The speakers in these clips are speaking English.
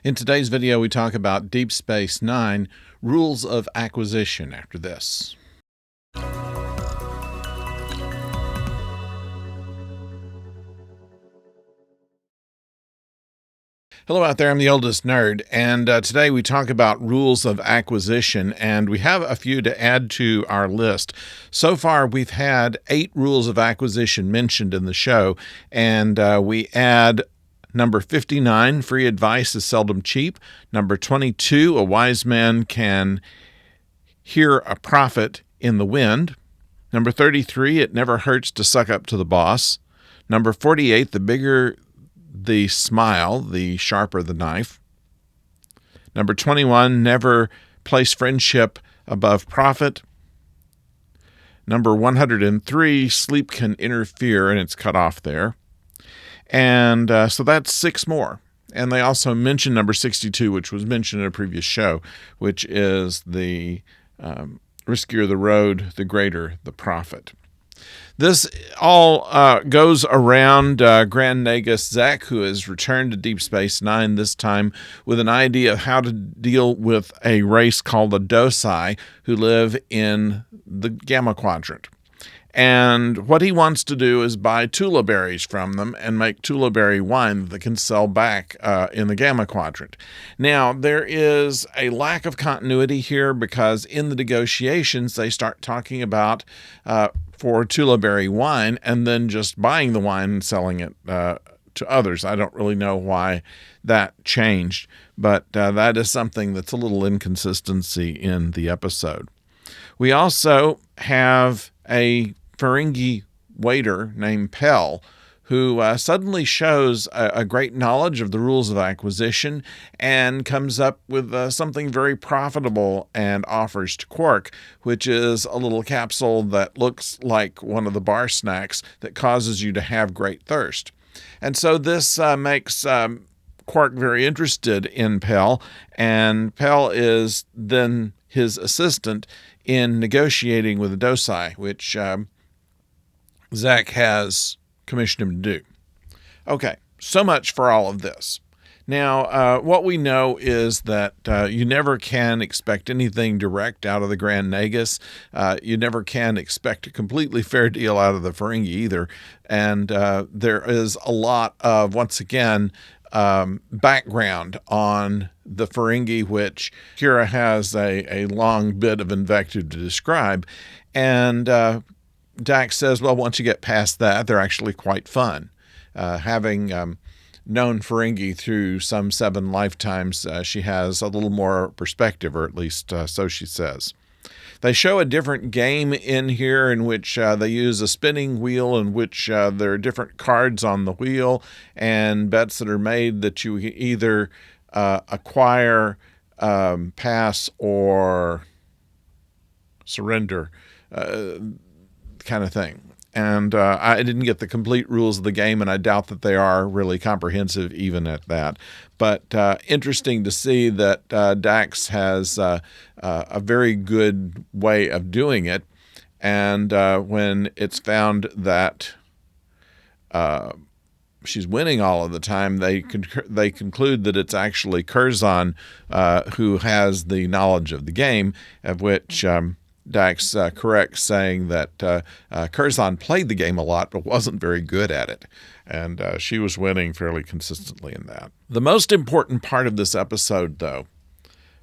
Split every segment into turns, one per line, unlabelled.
In today's video, we talk about Deep Space Nine, rules of acquisition after this. Hello out there, I'm the oldest nerd, and today we talk about rules of acquisition, and we have a few to add to our list. So far, we've had 8 rules of acquisition mentioned in the show, and we add number 59, free advice is seldom cheap. Number 22, a wise man can hear a prophet in the wind. Number 33, it never hurts to suck up to the boss. Number 48, the bigger the smile, the sharper the knife. Number 21, never place friendship above profit. Number 103, sleep can interfere, and it's cut off there. And so that's 6 more. And they also mention number 62, which was mentioned in a previous show, which is the riskier the road, the greater the profit. This all goes around Grand Nagus Zek, who has returned to Deep Space Nine, this time with an idea of how to deal with a race called the Docai, who live in the Gamma Quadrant. And what he wants to do is buy tula berries from them and make tula berry wine that can sell back in the Gamma Quadrant. Now, there is a lack of continuity here because in the negotiations, they start talking about for tula berry wine and then just buying the wine and selling it to others. I don't really know why that changed, but that is something that's a little inconsistency in the episode. We also have a Firingi waiter named Pell, who suddenly shows a great knowledge of the rules of acquisition and comes up with something very profitable and offers to Quark, which is a little capsule that looks like one of the bar snacks that causes you to have great thirst. And so this makes Quark very interested in Pell, and Pell is then his assistant in negotiating with the Docai, which Zach has commissioned him to do. Okay, so much for all of this. Now, what we know is that you never can expect anything direct out of the Grand Nagus. You never can expect a completely fair deal out of the Firingi either. And there is a lot of, once again, background on the Firingi, which Kira has a long bit of invective to describe. And Dax says, well, once you get past that, they're actually quite fun. Having known Firingi through some 7 lifetimes, she has a little more perspective, or at least so she says. They show a different game in here in which they use a spinning wheel in which there are different cards on the wheel and bets that are made that you either acquire, pass, or surrender, kind of thing. And I didn't get the complete rules of the game, and I doubt that they are really comprehensive even at that. But interesting to see that Dax has a very good way of doing it. And when it's found that she's winning all of the time, they conclude that it's actually Curzon who has the knowledge of the game, of which Dax corrects, saying that Curzon played the game a lot but wasn't very good at it, and she was winning fairly consistently in that. The most important part of this episode, though,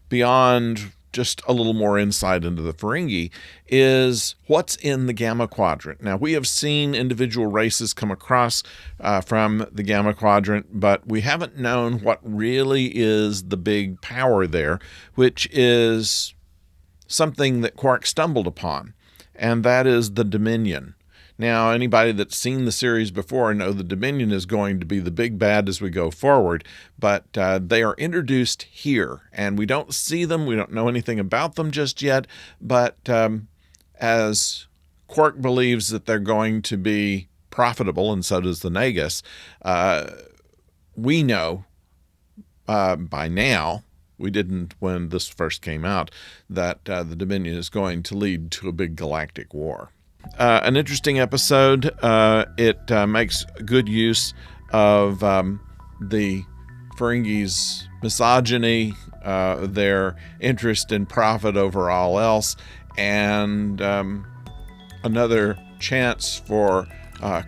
beyond just a little more insight into the Firingi, is what's in the Gamma Quadrant. Now, we have seen individual races come across from the Gamma Quadrant, but we haven't known what really is the big power there, which is something that Quark stumbled upon, and that is the Dominion. Now, anybody that's seen the series before know the Dominion is going to be the big bad as we go forward, but they are introduced here, and we don't see them, we don't know anything about them just yet, but as Quark believes that they're going to be profitable, and so does the Nagus, we know by now, we didn't when this first came out, that the Dominion is going to lead to a big galactic war. An interesting episode. It makes good use of the Firingi's misogyny, their interest in profit over all else, and another chance for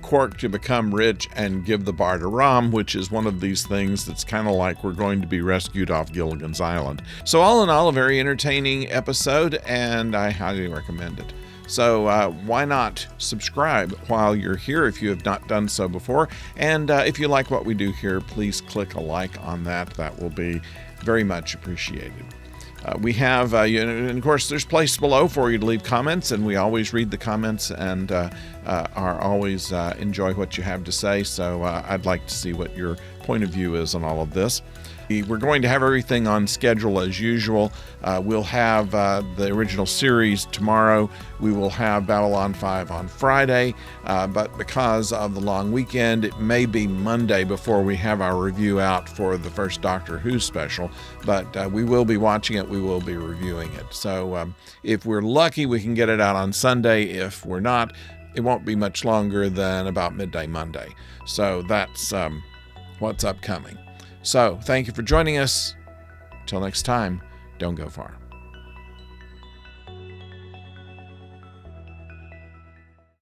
Quark to become rich and give the bar to Rom, which is one of these things that's kind of like we're going to be rescued off Gilligan's Island. So all in all, a very entertaining episode, and I highly recommend it. So why not subscribe while you're here if you have not done so before? And if you like what we do here, please click a like on that. That will be very much appreciated. We have, and of course, there's a place below for you to leave comments, and we always read the comments and are always enjoy what you have to say. So I'd like to see what your point of view is on all of this. We're going to have everything on schedule as usual. We'll have the original series tomorrow. We will have Babylon 5 on Friday, but because of the long weekend, it may be Monday before we have our review out for the first Doctor Who special, but we will be watching it. We will be reviewing it. So if we're lucky, we can get it out on Sunday. If we're not, it won't be much longer than about midday Monday. So that's what's upcoming. So thank you for joining us. Till next time, don't go far.